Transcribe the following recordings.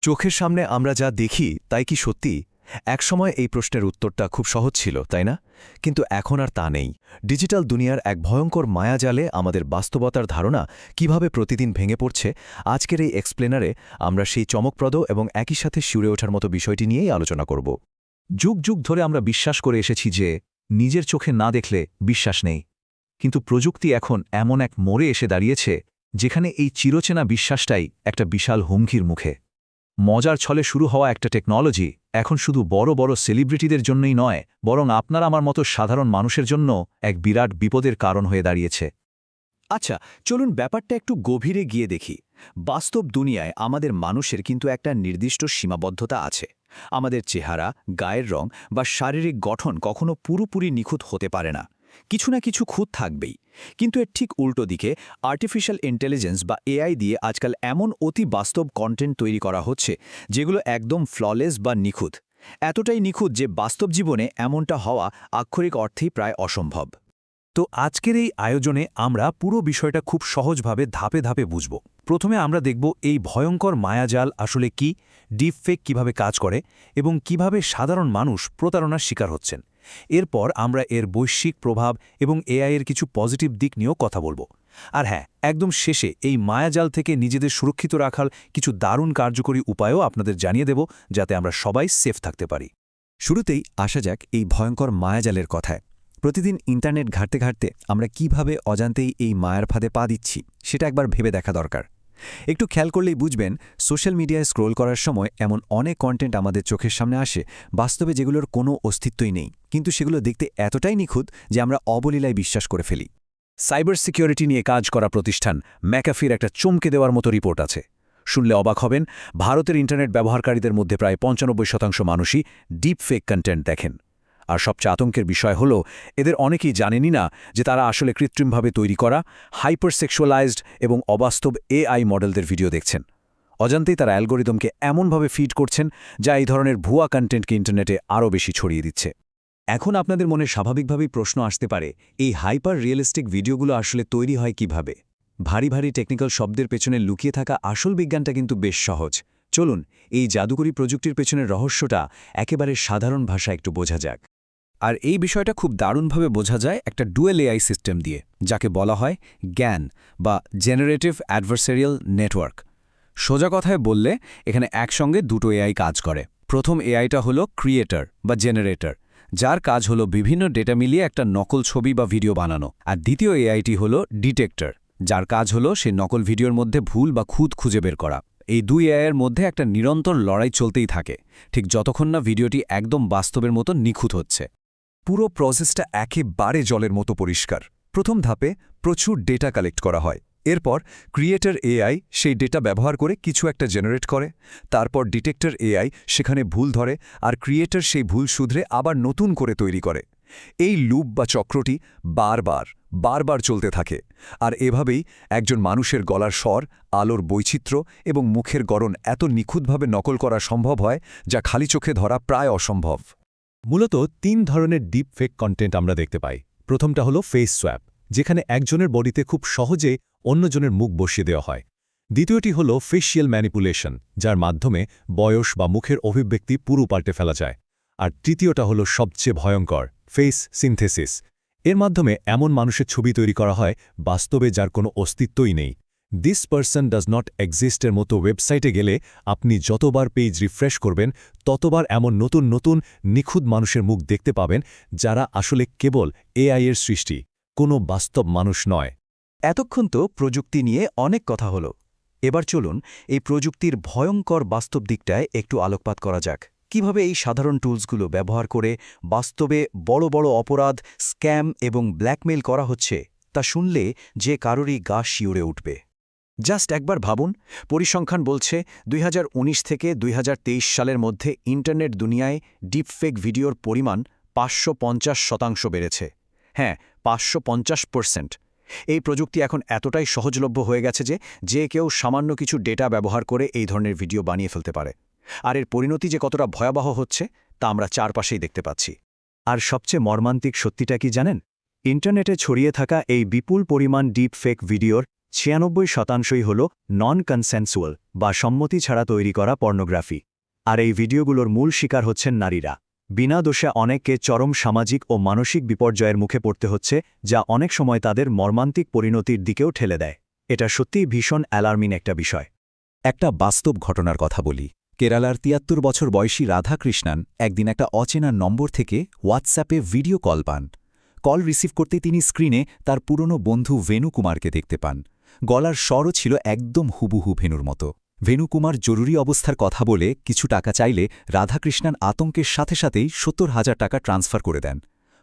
চোখের সামনে আমরা যা দেখি তাই কি সত্যি? একসময় এই প্রশ্নের উত্তরটা খুব সহজ ছিল, তাই না? কিন্তু এখন আর তা নেই। ডিজিটাল দুনিয়ার এক ভয়ঙ্কর মায়াজালে আমাদের বাস্তবতার ধারণা কিভাবে প্রতিদিন ভেঙে পড়ছে, আজকের এই এক্সপ্লেনারে আমরা সেই চমকপ্রদ এবং একই সাথে শিউরে ওঠার মতো বিষয়টি নিয়েই আলোচনা করব। যুগ যুগ ধরে আমরা বিশ্বাস করে এসেছি যে নিজের চোখে না দেখলে বিশ্বাস নেই। কিন্তু প্রযুক্তি এখন এমন এক মোড়ে এসে দাঁড়িয়েছে যেখানে এই চিরচেনা বিশ্বাসটাই একটা বিশাল হুমকির মুখে। মজার ছলে শুরু হওয়া একটা টেকনোলজি এখন শুধু বড় বড় সেলিব্রিটিদের জন্যই নয়, বরং আপনার আমার মতো সাধারণ মানুষের জন্য এক বিরাট বিপদের কারণ হয়ে দাঁড়িয়েছে। আচ্ছা, চলুন ব্যাপারটা একটু গভীরে গিয়ে দেখি। বাস্তব দুনিয়ায় আমাদের মানুষের কিন্তু একটা নির্দিষ্ট সীমাবদ্ধতা আছে। আমাদের চেহারা, গায়ের রং বা শারীরিক গঠন কখনো পুরোপুরি নিখুঁত হতে পারে না। কিছু না কিছু খুঁত থাকবেই। কিন্তু এর ঠিক উল্টো দিকে আর্টিফিশিয়াল ইন্টেলিজেন্স বা এআই দিয়ে আজকাল এমন অতি বাস্তব কন্টেন্ট তৈরি করা হচ্ছে যেগুলো একদম ফ্ললেস বা নিখুঁত। এতটাই নিখুঁত যে বাস্তব জীবনে এমনটা হওয়া আক্ষরিক অর্থেই প্রায় অসম্ভব। তো আজকের এই আয়োজনে আমরা পুরো বিষয়টা খুব সহজভাবে ধাপে ধাপে বুঝব। প্রথমে আমরা দেখব এই ভয়ঙ্কর মায়াজাল আসলে কি, ডিপফেক কিভাবে কাজ করে এবং কিভাবে সাধারণ মানুষ প্রতারণার শিকার হচ্ছেন। এরপর আমরা এর বৈশ্বিক প্রভাব এবং এআই এর কিছু পজিটিভ দিক নিয়েও কথা বলবো। আর হ্যাঁ, একদম শেষে এই মায়াজাল থেকে নিজেদের সুরক্ষিত রাখার কিছু দারুণ কার্যকরী উপায়ও আপনাদের জানিয়ে দেব, যাতে আমরা সবাই সেফ থাকতে পারি। শুরুতেই আসা যাক এই ভয়ঙ্কর মায়াজালের কথায়। প্রতিদিন ইন্টারনেট ঘাঁটতে ঘাঁটতে আমরা কিভাবে অজান্তেই এই মায়ার ফাঁদে পা দিচ্ছি সেটা একবার ভেবে দেখা দরকার। একটু খেয়াল করলেই বুঝবেন, সোশ্যাল মিডিয়ায় স্ক্রোল করার সময় এমন অনেক কন্টেন্ট আমাদের চোখের সামনে আসে বাস্তবে যেগুলোর কোনো অস্তিত্বই নেই, কিন্তু সেগুলো দেখতে এতটাই নিখুঁত যে আমরা অবলীলায় বিশ্বাস করে ফেলি। সাইবার সিকিউরিটি নিয়ে কাজ করা প্রতিষ্ঠান ম্যাকাফির একটা চমকে দেওয়ার মতো রিপোর্ট আছে। শুনলে অবাক হবেন, ভারতের ইন্টারনেট ব্যবহারকারীদের মধ্যে প্রায় ৯৫% মানুষই ডিপ ফেক কন্টেন্ট দেখেন। আর সবচেয়ে আতঙ্কের বিষয় হল, এদের অনেকেই জানেনই না যে তারা আসলে কৃত্রিমভাবে তৈরি করা, হাইপার সেক্সুয়ালাইজড এবং অবাস্তব এআই মডেলদের ভিডিও দেখছেন। অজান্তেই তারা অ্যালগোরিদমকে এমনভাবে ফিড করছেন যা এই ধরনের ভুয়া কন্টেন্টকে ইন্টারনেটে আরও বেশি ছড়িয়ে দিচ্ছে। এখন আপনাদের মনে স্বাভাবিকভাবেই প্রশ্ন আসতে পারে, এই হাইপার রিয়েলিস্টিক ভিডিওগুলো আসলে তৈরি হয় কিভাবে? ভারী ভারী টেকনিক্যাল শব্দের পেছনে লুকিয়ে থাকা আসল বিজ্ঞানটা কিন্তু বেশ সহজ। চলুন এই জাদুকরী প্রযুক্তির পেছনের রহস্যটা একেবারে সাধারণ ভাষায় একটু বোঝা যাক। আর এই বিষয়টা খুব দারুণভাবে বোঝা যায় একটা ডুয়েল এআই সিস্টেম দিয়ে, যাকে বলা হয় জ্ঞান বা জেনারেটিভ অ্যাডভার্সারিয়াল নেটওয়ার্ক। সোজা কথায় বললে, এখানে একসঙ্গে দুটো এআই কাজ করে। প্রথম এআইটা হলো ক্রিয়েটর বা জেনারেটর, যার কাজ হলো বিভিন্ন ডেটা মিলিয়ে একটা নকল ছবি বা ভিডিও বানানো। আর দ্বিতীয় এআইটি হলো ডিটেক্টর, যার কাজ হলো সেই নকল ভিডিওর মধ্যে ভুল বা খুঁত খুঁজে বের করা। এই দুই এআইয়ের মধ্যে একটা নিরন্তর লড়াই চলতেই থাকে, ঠিক যতক্ষণ না ভিডিওটি একদম বাস্তবের মতো নিখুঁত হচ্ছে। পুরো প্রসেসটা একেবারে জলের মতো পরিষ্কার। প্রথম ধাপে প্রচুর ডেটা কালেক্ট করা হয়। এরপর ক্রিয়েটর এআই সেই ডেটা ব্যবহার করে কিছু একটা জেনারেট করে। তারপর ডিটেক্টর এআই সেখানে ভুল ধরে, আর ক্রিয়েটর সেই ভুল শুধরে আবার নতুন করে তৈরি করে। এই লুপ বা চক্রটি বারবার চলতে থাকে। আর এভাবেই একজন মানুষের গলার স্বর, আলোর বৈচিত্র্য এবং মুখের গড়ন এত নিখুঁতভাবে নকল করা সম্ভব হয় যা খালি চোখে ধরা প্রায় অসম্ভব। মূলত ৩ ধরনের ডিপ ফেক কন্টেন্ট আমরা দেখতে পাই। প্রথমটা হলো ফেস সোয়াপ, যেখানে একজনের বডিতে খুব সহজে অন্যজনের মুখ বসিয়ে দেওয়া হয়। দ্বিতীয়টি হলো ফেশিয়াল ম্যানিপুলেশন, যার মাধ্যমে বয়স বা মুখের অভিব্যক্তি পুরো পাল্টে ফেলা যায়। আর তৃতীয়টা হলো সবচেয়ে ভয়ঙ্কর, ফেস সিনথেসিস। এর মাধ্যমে এমন মানুষের ছবি তৈরি করা হয় বাস্তবে যার কোনো অস্তিত্বই নেই। দিস পারসন ডাজ নট এক্সিস্টের মতো ওয়েবসাইটে গেলে আপনি যতবার পেজ রিফ্রেশ করবেন ততবার এমন নতুন নতুন নিখুঁত মানুষের মুখ দেখতে পাবেন, যারা আসলে কেবল এআই এর সৃষ্টি, কোনো বাস্তব মানুষ নয়। এতক্ষণ তো প্রযুক্তি নিয়ে অনেক কথা হলো। এবার চলুন এই প্রযুক্তির ভয়ঙ্কর বাস্তব দিকটায় একটু আলোকপাত করা যাক। কিভাবে এই সাধারণ টুলসগুলো ব্যবহার করে বাস্তবে বড় বড় অপরাধ, স্ক্যাম এবং ব্ল্যাকমেইল করা হচ্ছে তা শুনলে যে কারোরই গা শিউরে উঠবে। জাস্ট একবার ভাবুন, পরিসংখ্যান বলছে ২০১৯ থেকে ২০২৩ সালের মধ্যে ইন্টারনেট দুনিয়ায় ডিপফেক ভিডিওর পরিমাণ ৫৫০% বেড়েছে। হ্যাঁ, ৫৫০%। এই প্রযুক্তি এখন এতটাই সহজলভ্য হয়ে গেছে যে কেউ সামান্য কিছু ডেটা ব্যবহার করে এই ধরনের ভিডিও বানিয়ে ফেলতে পারে। আর এর পরিণতি যে কতটা ভয়াবহ হচ্ছে তা আমরা চারপাশেই দেখতে পাচ্ছি। আর সবচেয়ে মর্মান্তিক সত্যিটা কি জানেন? ইন্টারনেটে ছড়িয়ে থাকা এই বিপুল পরিমাণ ডিপ ফেক ভিডিওর 96% হল নন কনসেনসুয়াল বা সম্মতি ছাড়া তৈরি করা পর্নোগ্রাফি। আর এই ভিডিওগুলোর মূল শিকার হচ্ছেন নারীরা। বিনা দোষে অনেককে চরম সামাজিক ও মানসিক বিপর্যয়ের মুখে পড়তে হচ্ছে, যা অনেক সময় তাদের মর্মান্তিক পরিণতির দিকেও ঠেলে দেয়। এটা সত্যিই ভীষণ অ্যালার্মিং একটা বিষয়। একটা বাস্তব ঘটনার কথা বলি। কেরালার ৭৩ বছর বয়সী রাধাকৃষ্ণান একদিন একটা অচেনা নম্বর থেকে হোয়াটসঅ্যাপে ভিডিও কল পান। কল রিসিভ করতে তিনি স্ক্রিনে তার পুরনো বন্ধু ভেনুকুমারকে দেখতে পান। গলার স্বরও ছিল একদম হুবহু ভেনুর মতো। ভেনুকুমার জরুরি অবস্থার কথা বলে কিছু টাকা চাইলে রাধাকৃষ্ণান আতঙ্কের সাথে সাথেই ৭০,০০০ টাকা ট্রান্সফার করে দেন।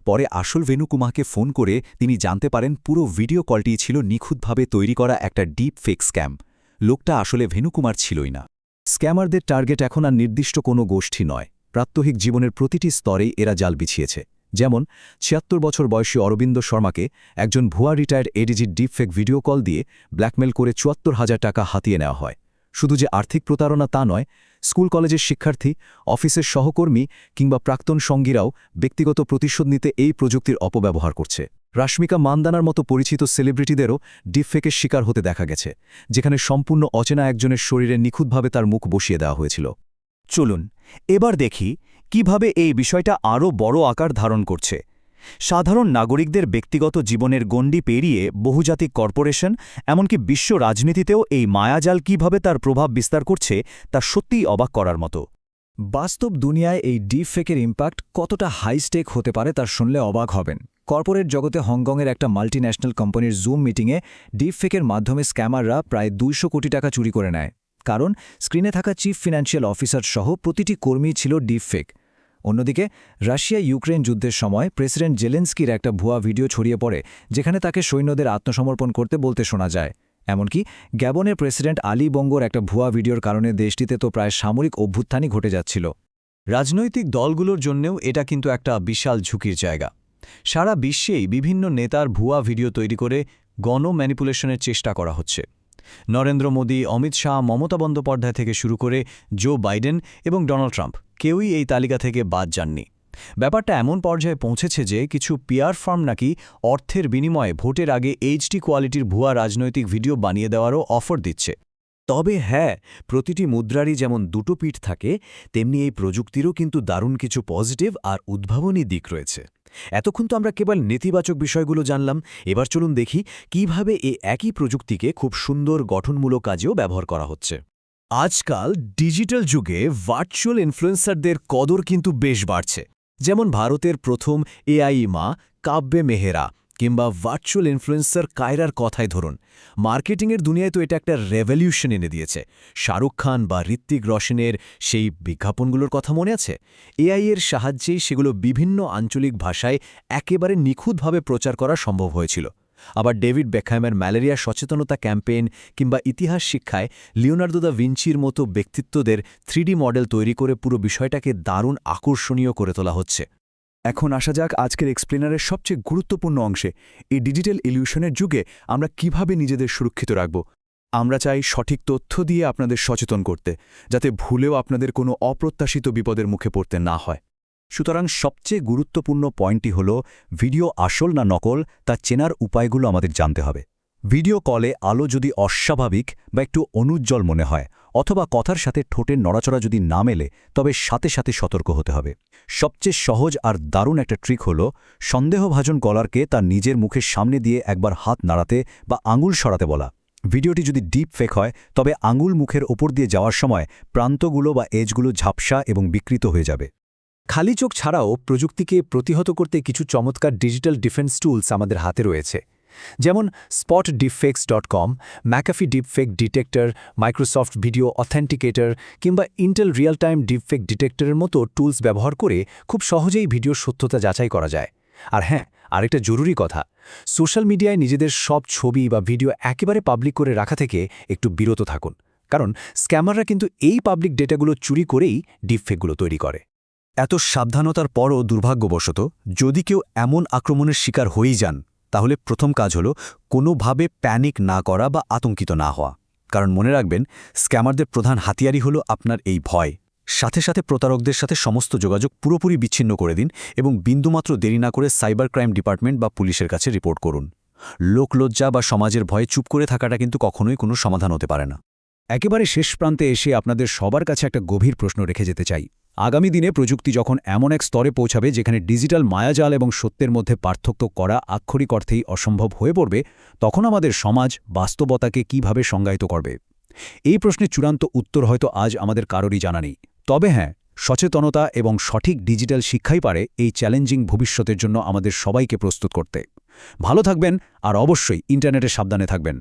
পরে আসল ভেনুকুমারকে ফোন করে তিনি জানতে পারেন পুরো ভিডিও কলটি ছিল নিখুঁতভাবে তৈরি করা একটা ডিপ ফেক স্ক্যাম। লোকটা আসলে ভেনুকুমার ছিলই না। স্ক্যামারদের টার্গেট এখন আর নির্দিষ্ট কোনো গোষ্ঠী নয়, প্রাত্যহিক জীবনের প্রতিটি স্তরেই এরা জাল বিছিয়েছে। যেমন ৭৬ বছর বয়সী অরবিন্দ শর্মাকে একজন ভুয়া রিটায়ার্ড এডিজির ডিপফেক ভিডিও কল দিয়ে ব্ল্যাকমেল করে ৭৪,০০০ টাকা হাতিয়ে নেওয়া হয়। শুধু যে আর্থিক প্রতারণা তা নয়, স্কুল কলেজের শিক্ষার্থী, অফিসের সহকর্মী কিংবা প্রাক্তন সঙ্গীরাও ব্যক্তিগত প্রতিশোধ নিতে এই প্রযুক্তির অপব্যবহার করছে। রাশমিকা মান্দানার মতো পরিচিত সেলিব্রিটিদেরও ডিপফেকের শিকার হতে দেখা গেছে, যেখানে সম্পূর্ণ অচেনা একজনের শরীরে নিখুঁতভাবে তার মুখ বসিয়ে দেওয়া হয়েছিল। চলুন এবার দেখি কিভাবে এই বিষয়টা আরও বড় আকার ধারণ করছে। সাধারণ নাগরিকদের ব্যক্তিগত জীবনের গণ্ডি পেরিয়ে বহুজাতিক কর্পোরেশন, এমনকি বিশ্ব রাজনীতিতেও এই মায়াজাল কিভাবে তার প্রভাব বিস্তার করছে তা সত্যিই অবাক করার মতো। বাস্তব দুনিয়ায় এই ডিপফেকের ইম্প্যাক্ট কতটা হাইস্টেক হতে পারে তা শুনলে অবাক হবেন। কর্পোরেট জগতে হংকংয়ের একটা মাল্টিন্যাশনাল কোম্পানির জুম মিটিংয়ে ডিপফেকের মাধ্যমে স্ক্যামাররা প্রায় ২০০ কোটি টাকা চুরি করে নেয়। কারণ স্ক্রিনে থাকা চিফ ফিনান্সিয়াল অফিসার সহ প্রতিটি কর্মী ছিল ডিপফেক। অন্যদিকে রাশিয়া ইউক্রেন যুদ্ধের সময় প্রেসিডেন্ট জেলেন্সকির একটা ভুয়া ভিডিও ছড়িয়ে পড়ে, যেখানে তাকে সৈন্যদের আত্মসমর্পণ করতে বলতে শোনা যায়। এমনকি গ্যাবনের প্রেসিডেন্ট আলী বঙ্গোর একটা ভুয়া ভিডিওর কারণে দেশটিতে তো প্রায় সামরিক অভ্যুত্থানই ঘটে যাচ্ছিল। রাজনৈতিক দলগুলোর জন্যেও এটা কিন্তু একটা বিশাল ঝুঁকির জায়গা। সারা বিশ্বেই বিভিন্ন নেতার ভুয়া ভিডিও তৈরি করে ম্যানিপুলেশনের চেষ্টা করা হচ্ছে। নরেন্দ্র মোদী, অমিত শাহ, মমতা বন্দ্যোপাধ্যায় থেকে শুরু করে জো বাইডেন এবং ডোনাল্ড ট্রাম্প কেউই এই তালিকা থেকে বাদ যাননি। ব্যাপারটা এমন পর্যায়ে পৌঁছেছে যে কিছু পিআর ফার্ম নাকি অর্থের বিনিময়ে ভোটের আগে এইচডি কোয়ালিটির ভুয়া রাজনৈতিক ভিডিও বানিয়ে দেওয়ারও অফার দিচ্ছে। তবে হ্যাঁ, প্রতিটি মুদ্রারই যেমন দুটো পিঠ থাকে, তেমনি এই প্রযুক্তিরও কিন্তু দারুণ কিছু পজিটিভ আর উদ্ভাবনী দিক রয়েছে। এতক্ষণ তো আমরা কেবল নেতিবাচক বিষয়গুলো জানলাম, এবার চলুন দেখি কিভাবে এই একই প্রযুক্তিকে খুব সুন্দর গঠনমূলক কাজেও ব্যবহার করা হচ্ছে। আজকাল ডিজিটাল যুগে ভার্চুয়াল ইনফ্লুয়েন্সারদের কদর কিন্তু বেশ বাড়ছে। যেমন ভারতের প্রথম এআই মা কাব্যে মেহেরা কিংবা ভার্চুয়াল ইনফ্লুয়েন্সার কায়রার কথাই ধরুন। মার্কেটিংয়ের দুনিয়ায় তো এটা একটা রেভলিউশন এনে দিয়েছে। শাহরুখ খান বা ঋত্বিক রোশনের সেই বিজ্ঞাপনগুলোর কথা মনে আছে? এআই এর সাহায্যেই সেগুলো বিভিন্ন আঞ্চলিক ভাষায় একেবারে নিখুঁতভাবে প্রচার করা সম্ভব হয়েছিল। আবার ডেভিড বেকহ্যামের ম্যালেরিয়া সচেতনতা ক্যাম্পেইন কিংবা ইতিহাস শিক্ষায় লিওনার্দো দা ভিঞ্চির মতো ব্যক্তিত্বদের 3D মডেল তৈরি করে পুরো বিষয়টাকে দারুণ আকর্ষণীয় করে তোলা হচ্ছে। এখন আসা যাক আজকের এক্সপ্লেনারের সবচেয়ে গুরুত্বপূর্ণ অংশে। এই ডিজিটাল ইলিউশনের যুগে আমরা কিভাবে নিজেদের সুরক্ষিত রাখব। আমরা চাই সঠিক তথ্য দিয়ে আপনাদের সচেতন করতে, যাতে ভুলেও আপনাদের কোনো অপ্রত্যাশিত বিপদের মুখে পড়তে না হয়। সুতরাং সবচেয়ে গুরুত্বপূর্ণ পয়েন্টটি হল ভিডিও আসল না নকল তা চেনার উপায়গুলো আমাদের জানতে হবে। ভিডিও কলে আলো যদি অস্বাভাবিক বা একটু অনুজ্জ্বল মনে হয়, অথবা কথার সাথে ঠোঁটের নড়াচড়া যদি না মেলে, তবে সাথে সাথে সতর্ক হতে হবে। সবচেয়ে সহজ আর দারুণ একটা ট্রিক হল সন্দেহভাজন কলারকে তার নিজের মুখের সামনে দিয়ে একবার হাত নাড়াতে বা আঙুল সরাতে বলা। ভিডিওটি যদি ডিপ ফেক হয়, তবে আঙুল মুখের ওপর দিয়ে যাওয়ার সময় প্রান্তগুলো বা এজগুলো ঝাপসা এবং বিকৃত হয়ে যাবে। খালি চোখ ছাড়াও প্রযুক্তিকে প্রতিহত করতে কিছু চমৎকার ডিজিটাল ডিফেন্স টুলস আমাদের হাতে রয়েছে। যেমন spotdeepfakes.com, McAfee deepfake detector, Microsoft video authenticator কিংবা ইন্টেল রিয়েল টাইম ডিপফেক ডিটেক্টরের মতো টুলস ব্যবহার করে খুব সহজেই ভিডিওর সত্যতা যাচাই করা যায়। আর হ্যাঁ, আরেকটা জরুরি কথা, সোশ্যাল মিডিয়ায় নিজেদের সব ছবি বা ভিডিও একেবারে পাবলিক করে রাখা থেকে একটু বিরত থাকুন, কারণ স্ক্যামাররা কিন্তু এই পাবলিক ডেটাগুলো চুরি করেই ডিপফেকগুলো তৈরি করে। এত সাবধানতার পরও দুর্ভাগ্যবশত যদি কেউ এমন আক্রমণের শিকার হয়েই যান, তাহলে প্রথম কাজ হল কোনোভাবে প্যানিক না করা বা আতঙ্কিত না হওয়া। কারণ মনে রাখবেন, স্ক্যামারদের প্রধান হাতিয়ারই হল আপনার এই ভয়। সাথে সাথে প্রতারকদের সাথে সমস্ত যোগাযোগ পুরোপুরি বিচ্ছিন্ন করে দিন এবং বিন্দুমাত্র দেরি না করে সাইবার ক্রাইম ডিপার্টমেন্ট বা পুলিশের কাছে রিপোর্ট করুন। লোকলজ্জা বা সমাজের ভয়ে চুপ করে থাকাটা কিন্তু কখনোই কোনো সমাধান হতে পারে না। একেবারে শেষ প্রান্তে এসে আপনাদের সবার কাছে একটা গভীর প্রশ্ন রেখে যেতে চাই। আগামী দিনে প্রযুক্তি যখন এমন এক স্তরে পৌঁছাবে যেখানে ডিজিটাল মায়াজাল এবং সত্যের মধ্যে পার্থক্য করা আক্ষরিক অর্থেই অসম্ভব হয়ে পড়বে, তখন আমাদের সমাজ বাস্তবতাকে কিভাবে সংজ্ঞায়িত করবে? এই প্রশ্নের চূড়ান্ত উত্তর হয়তো আজ আমাদের কারোরই জানা নেই। তবে হ্যাঁ, সচেতনতা এবং সঠিক ডিজিটাল শিক্ষাই পারে এই চ্যালেঞ্জিং ভবিষ্যতের জন্য আমাদের সবাইকে প্রস্তুত করতে। ভালো থাকবেন আর অবশ্যই ইন্টারনেটে সাবধানে থাকবেন।